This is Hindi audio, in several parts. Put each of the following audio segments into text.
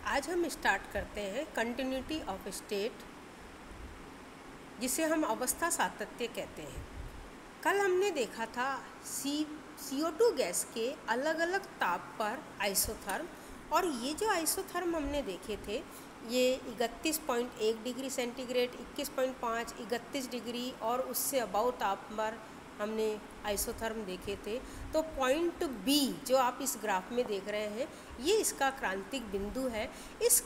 आज हम स्टार्ट करते हैं कंटिन्यूटी ऑफ स्टेट, जिसे हम अवस्था सातत्य कहते हैं। कल हमने देखा था CO2 गैस के अलग अलग ताप पर आइसोथर्म, और ये जो आइसोथर्म हमने देखे थे ये 31.1 डिग्री सेंटीग्रेड, 21.5, 31 डिग्री और उससे अबाउ ताप पर हमने आइसोथर्म देखे थे। तो पॉइंट बी जो आप इस ग्राफ में देख रहे हैं ये इसका क्रांतिक बिंदु है। इस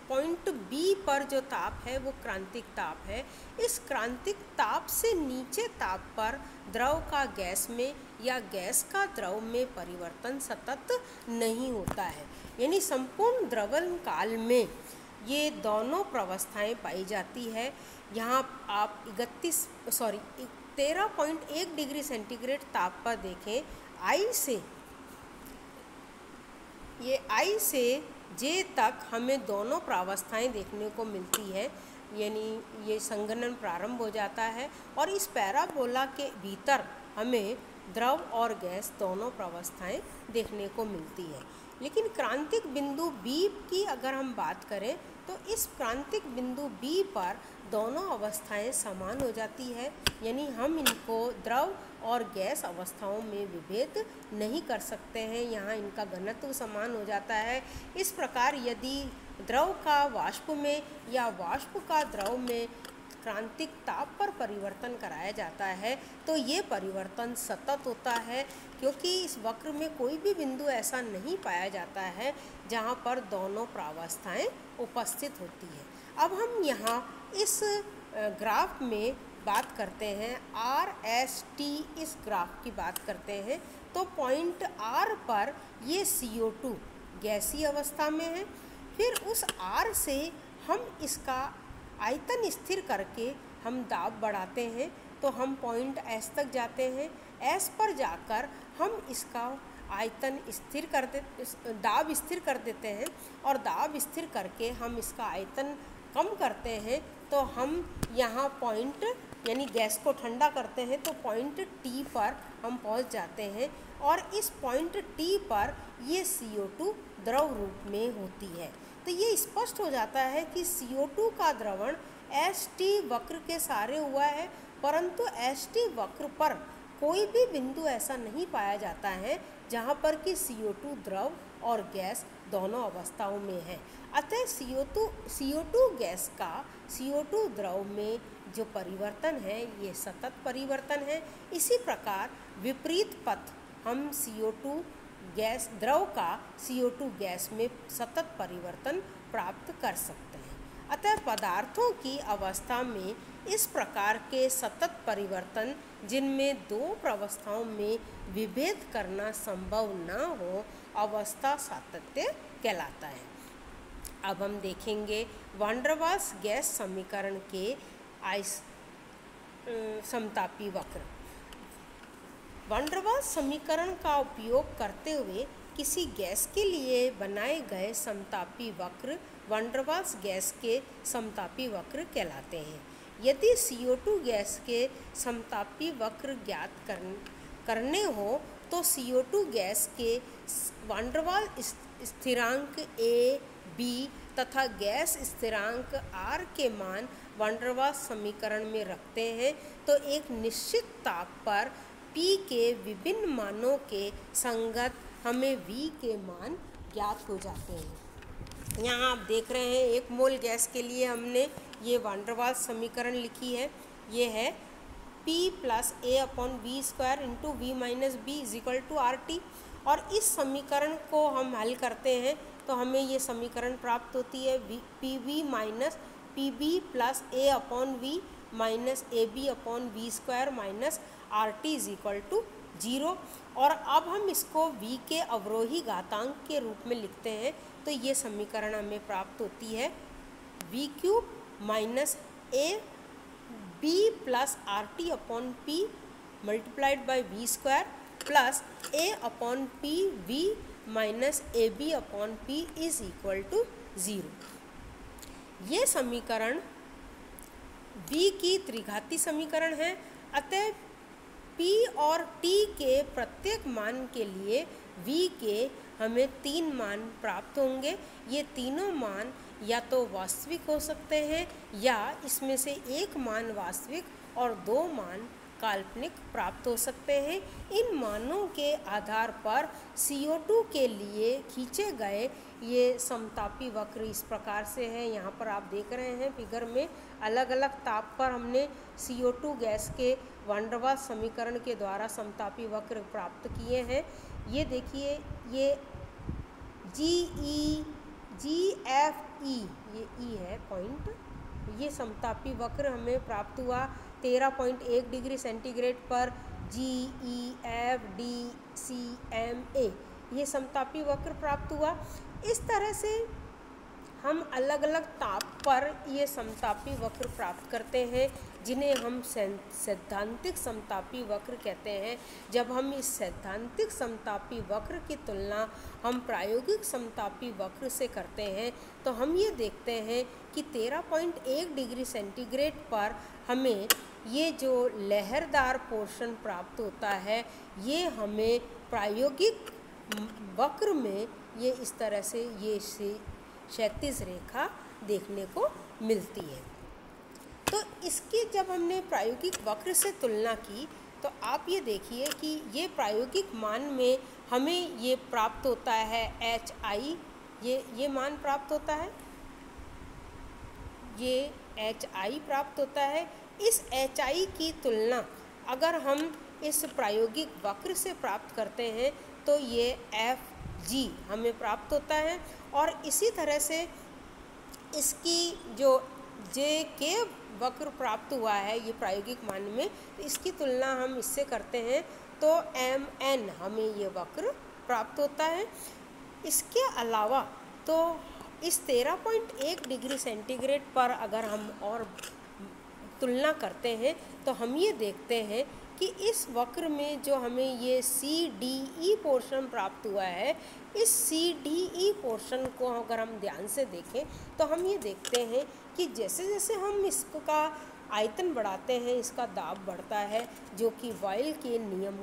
पॉइंट बी पर जो ताप है वो क्रांतिक ताप है। इस क्रांतिक ताप से नीचे ताप पर द्रव का गैस में या गैस का द्रव में परिवर्तन सतत नहीं होता है, यानी संपूर्ण द्रवण काल में ये दोनों प्रवस्थाएं पाई जाती है। यहाँ आप 13.1 डिग्री सेंटीग्रेड ताप पर देखें, आई से जे तक हमें दोनों प्रावस्थाएं देखने को मिलती है, यानी ये संघनन प्रारंभ हो जाता है और इस पैराबोला के भीतर हमें द्रव और गैस दोनों प्रावस्थाएं देखने को मिलती है। लेकिन क्रांतिक बिंदु बी की अगर हम बात करें तो इस क्रांतिक बिंदु बी पर दोनों अवस्थाएं समान हो जाती है, यानी हम इनको द्रव और गैस अवस्थाओं में विभेद नहीं कर सकते हैं। यहाँ इनका घनत्व समान हो जाता है। इस प्रकार यदि द्रव का वाष्प में या वाष्प का द्रव में क्रांतिक ताप पर परिवर्तन कराया जाता है तो ये परिवर्तन सतत होता है, क्योंकि इस वक्र में कोई भी बिंदु ऐसा नहीं पाया जाता है जहाँ पर दोनों प्रावस्थाएं उपस्थित होती है। अब हम यहाँ इस ग्राफ में बात करते हैं, RST इस ग्राफ की बात करते हैं। तो पॉइंट R पर ये CO2 गैसीय अवस्था में है। फिर उस R से हम इसका आयतन स्थिर करके हम दाब बढ़ाते हैं तो हम पॉइंट S तक जाते हैं। S पर जाकर हम इसका आयतन स्थिर दाब स्थिर कर देते हैं और दाब स्थिर करके हम इसका आयतन कम करते हैं तो हम यहाँ पॉइंट यानी गैस को ठंडा करते हैं तो पॉइंट T पर हम पहुँच जाते हैं और इस पॉइंट T पर ये CO2 द्रव रूप में होती है। तो ये स्पष्ट हो जाता है कि CO2 का द्रवण ST वक्र के सहारे हुआ है, परंतु ST वक्र पर कोई भी बिंदु ऐसा नहीं पाया जाता है जहाँ पर कि CO2 द्रव और गैस दोनों अवस्थाओं में है। अतः CO2 गैस का CO2 द्रव में जो परिवर्तन है ये सतत परिवर्तन है। इसी प्रकार विपरीत पथ हम CO2 गैस द्रव का CO2 गैस में सतत परिवर्तन प्राप्त कर सकते हैं। अतः पदार्थों की अवस्था में इस प्रकार के सतत परिवर्तन जिनमें दो प्रावस्थाओं में विभेद करना संभव न हो अवस्था सातत्य कहलाता है। अब हम देखेंगे वैन डर वाल्स गैस समीकरण के समतापी वक्र। वैन डर वाल्स समीकरण का उपयोग करते हुए किसी गैस के लिए बनाए गए समतापी वक्र वैन डर वाल्स गैस के समतापी वक्र कहलाते हैं। यदि CO2 गैस के समतापी वक्र ज्ञात करने हो तो CO2 गैस के वैन डर वाल्स स्थिरांक A, B तथा गैस स्थिरांक R के मान वैन डर वाल्स समीकरण में रखते हैं तो एक निश्चित ताप पर P के विभिन्न मानों के संगत हमें V के मान ज्ञात हो जाते हैं। यहाँ आप देख रहे हैं 1 मोल गैस के लिए हमने ये वैन डर वाल्स समीकरण लिखी है। ये है P + A/V² × V - B = RT, और इस समीकरण को हम हल करते हैं तो हमें ये समीकरण प्राप्त होती है PB + PB + A/V - AB/V² - RT = 0। और अब हम इसको V के अवरोही घातांक के रूप में लिखते हैं तो ये समीकरण हमें प्राप्त होती है V³ - AB + RT/P × V² + A/PV - AB/P = 0। ये समीकरण V की त्रिघाती समीकरण है। अतः P और T के प्रत्येक मान के लिए V के हमें 3 मान प्राप्त होंगे। ये तीनों मान या तो वास्तविक हो सकते हैं या इसमें से एक मान वास्तविक और 2 मान काल्पनिक प्राप्त हो सकते हैं। इन मानों के आधार पर CO2 के लिए खींचे गए ये समतापी वक्र इस प्रकार से है। यहाँ पर आप देख रहे हैं फिगर में अलग अलग ताप पर हमने CO2 गैस के वैन डर वाल्स समीकरण के द्वारा समतापी वक्र प्राप्त किए हैं। ये देखिए, ये GFE, ये E है पॉइंट, ये समतापी वक्र हमें प्राप्त हुआ 13.1 डिग्री सेंटीग्रेड पर GEFDCMA, ये समतापी वक्र प्राप्त हुआ। इस तरह से हम अलग अलग ताप पर ये समतापी वक्र प्राप्त करते हैं, जिन्हें हम सैद्धांतिक समतापी वक्र कहते हैं। जब हम इस सैद्धांतिक समतापी वक्र की तुलना हम प्रायोगिक समतापी वक्र से करते हैं तो हम ये देखते हैं कि 13.1 डिग्री सेंटीग्रेड पर हमें ये जो लहरदार पोर्शन प्राप्त होता है, ये हमें प्रायोगिक वक्र में ये इस तरह से ये क्षैतिज रेखा देखने को मिलती है। तो इसकी जब हमने प्रायोगिक वक्र से तुलना की तो आप ये देखिए कि ये प्रायोगिक मान में हमें ये प्राप्त होता है HI, ये मान प्राप्त होता है, ये HI प्राप्त होता है। इस HI की तुलना अगर हम इस प्रायोगिक वक्र से प्राप्त करते हैं तो ये FG हमें प्राप्त होता है। और इसी तरह से इसकी जो JK वक्र प्राप्त हुआ है ये प्रायोगिक मान में, तो इसकी तुलना हम इससे करते हैं तो MN हमें ये वक्र प्राप्त होता है। इसके अलावा तो इस 13.1 डिग्री सेंटीग्रेड पर अगर हम और तुलना करते हैं तो हम ये देखते हैं कि इस वक्र में जो हमें ये CDE पोर्शन प्राप्त हुआ है, इस CDE पोर्शन को अगर हम ध्यान से देखें तो हम ये देखते हैं कि जैसे जैसे हम इसका आयतन बढ़ाते हैं इसका दाब बढ़ता है, जो कि बॉयल के नियम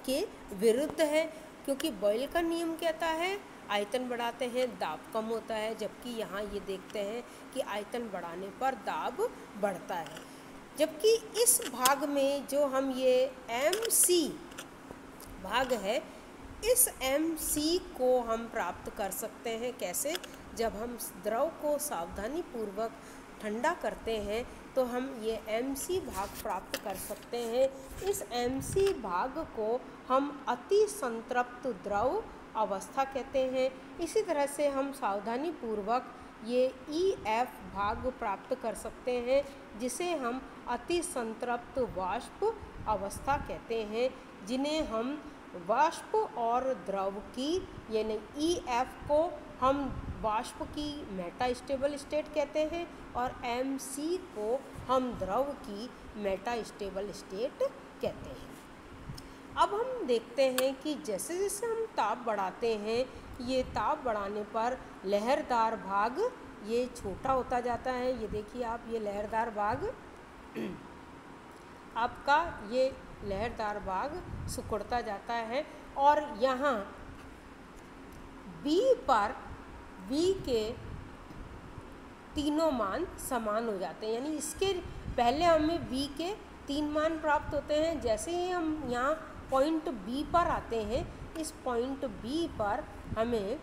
के विरुद्ध है, क्योंकि बॉयल का नियम कहता है आयतन बढ़ाते हैं दाब कम होता है, जबकि यहाँ ये देखते हैं कि आयतन बढ़ाने पर दाब बढ़ता है। जबकि इस भाग में जो हम ये MC भाग है, इस MC को हम प्राप्त कर सकते हैं कैसे? जब हम द्रव को सावधानी पूर्वक ठंडा करते हैं तो हम ये MC भाग प्राप्त कर सकते हैं। इस MC भाग को हम अति संतृप्त द्रव अवस्था कहते हैं। इसी तरह से हम सावधानी पूर्वक ये EF भाग प्राप्त कर सकते हैं, जिसे हम अति संतृप्त वाष्प अवस्था कहते हैं, जिन्हें हम वाष्प और द्रव की यानी EF को हम वाष्प की मेटा स्टेबल स्टेट कहते हैं और MC को हम द्रव की मेटा स्टेबल स्टेट कहते हैं। अब हम देखते हैं कि जैसे जैसे हम ताप बढ़ाते हैं, ये ताप बढ़ाने पर लहरदार भाग ये छोटा होता जाता है। ये देखिए आप, ये लहरदार भाग आपका ये लहरदार भाग सिकुड़ता जाता है और यहाँ B पर V के तीनों मान समान हो जाते हैं। यानी इसके पहले हमें V के 3 मान प्राप्त होते हैं। जैसे ही हम यहाँ पॉइंट B पर आते हैं, इस पॉइंट B पर हमें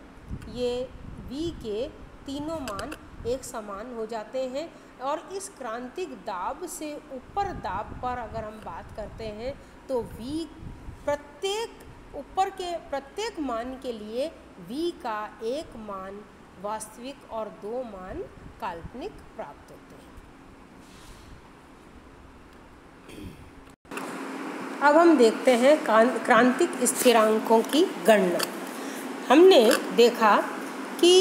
ये V के तीनों मान एक समान हो जाते हैं। और इस क्रांतिक दाब से ऊपर दाब पर अगर हम बात करते हैं तो V ऊपर के प्रत्येक मान के लिए V का एक मान वास्तविक और 2 मान काल्पनिक प्राप्त होते हैं। अब हम देखते हैं क्रांतिक स्थिरांकों की गणना। हमने देखा कि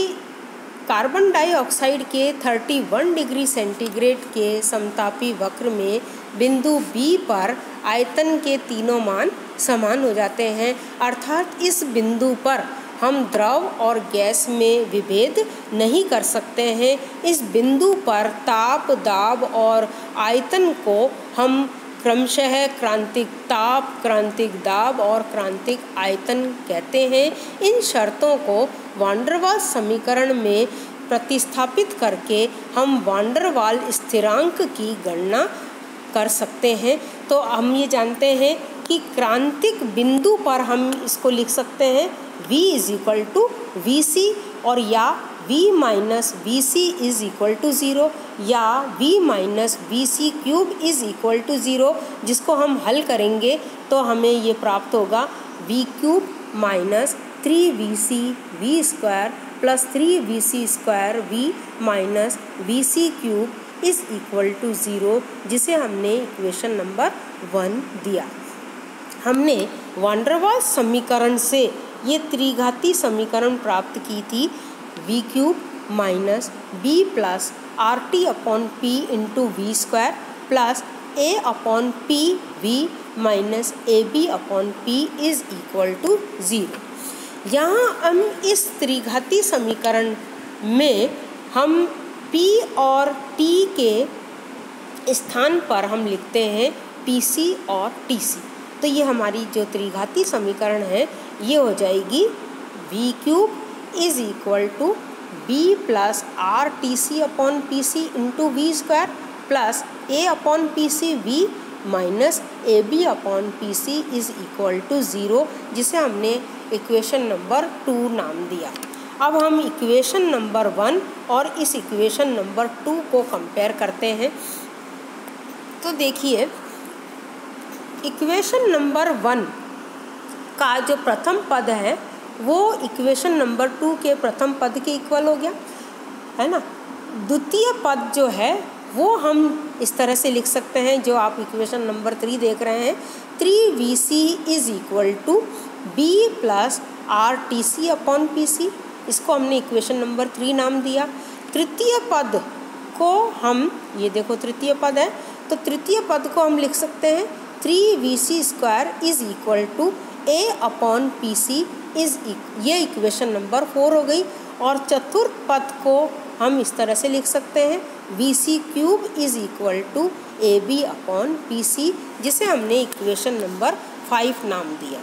कार्बन डाइऑक्साइड के 31 डिग्री सेंटीग्रेड के समतापी वक्र में बिंदु B पर आयतन के तीनों मान समान हो जाते हैं, अर्थात इस बिंदु पर हम द्रव और गैस में विभेद नहीं कर सकते हैं। इस बिंदु पर ताप, दाब और आयतन को हम क्रमशः क्रांतिक ताप, क्रांतिक दाब और क्रांतिक आयतन कहते हैं। इन शर्तों को वान डेर वाल्स समीकरण में प्रतिस्थापित करके हम वान डेर वाल्स स्थिरांक की गणना कर सकते हैं। तो हम ये जानते हैं कि क्रांतिक बिंदु पर हम इसको लिख सकते हैं v = vc और या v - vc = 0 या v - vc³ = 0, जिसको हम हल करेंगे तो हमें ये प्राप्त होगा v³ - 3vc v² + 3vc² v - vc³ = 0, जिसे हमने इक्वेशन नंबर 1 दिया। हमने वान डेर वाल्स समीकरण से ये त्रिघाती समीकरण प्राप्त की थी v³ - b + RT/P × v² + A/P v - AB/P = 0। यहाँ हम इस त्रिघाती समीकरण में हम P और T के स्थान पर हम लिखते हैं PC और TC। तो ये हमारी जो त्रिघाती समीकरण है ये हो जाएगी v³ = b + RTC/PC × v² + A/PC v - AB/PC = 0, जिसे हमने इक्वेशन नंबर 2 नाम दिया। अब हम इक्वेशन नंबर 1 और इस इक्वेशन नंबर 2 को कंपेयर करते हैं। तो देखिए, इक्वेशन नंबर 1 का जो प्रथम पद है वो इक्वेशन नंबर 2 के प्रथम पद के इक्वल हो गया, है ना। द्वितीय पद जो है वो हम इस तरह से लिख सकते हैं, जो आप इक्वेशन नंबर 3 देख रहे हैं, 3vc = b + RTC/PC। इसको हमने इक्वेशन नंबर 3 नाम दिया। तृतीय पद को हम, ये देखो तृतीय पद है, तो तृतीय पद को हम लिख सकते हैं 3vc² = A/PC ये इक्वेशन नंबर 4 हो गई। और चतुर्थ पद को हम इस तरह से लिख सकते हैं vc³ = AB/PC, जिसे हमने इक्वेशन नंबर 5 नाम दिया।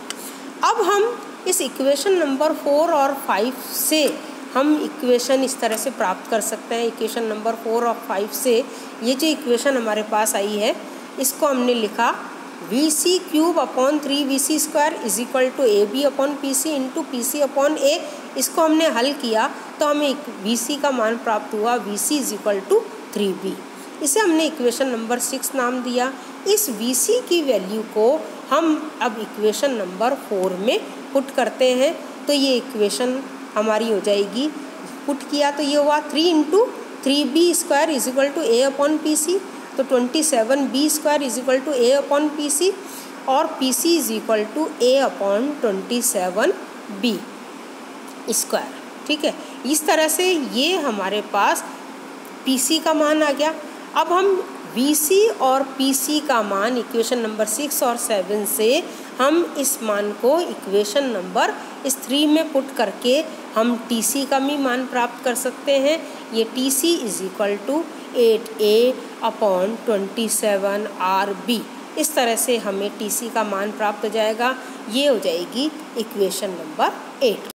अब हम इस इक्वेशन नंबर 4 और 5 से हम इक्वेशन इस तरह से प्राप्त कर सकते हैं। इक्वेशन नंबर 4 और 5 से ये जो इक्वेशन हमारे पास आई है इसको हमने लिखा vc³ / 3vc² = AB/PC × PC/A। इसको हमने हल किया तो हमें vc का मान प्राप्त हुआ vc = 3b। इसे हमने इक्वेशन नंबर 6 नाम दिया। इस vc की वैल्यू को हम अब इक्वेशन नंबर 4 में पुट करते हैं, तो ये इक्वेशन हमारी हो जाएगी। पुट किया तो ये हुआ 3 × 3b² = A/PC, तो 27b² = A/PC और PC = A/27b²। ठीक है, इस तरह से ये हमारे पास PC का मान आ गया। अब हम VC और PC का मान इक्वेशन नंबर 6 और 7 से हम इस मान को इक्वेशन नंबर 3 में पुट करके हम TC का भी मान प्राप्त कर सकते हैं। ये TC = 8A/27RB। इस तरह से हमें TC का मान प्राप्त हो जाएगा। ये हो जाएगी इक्वेशन नंबर 8।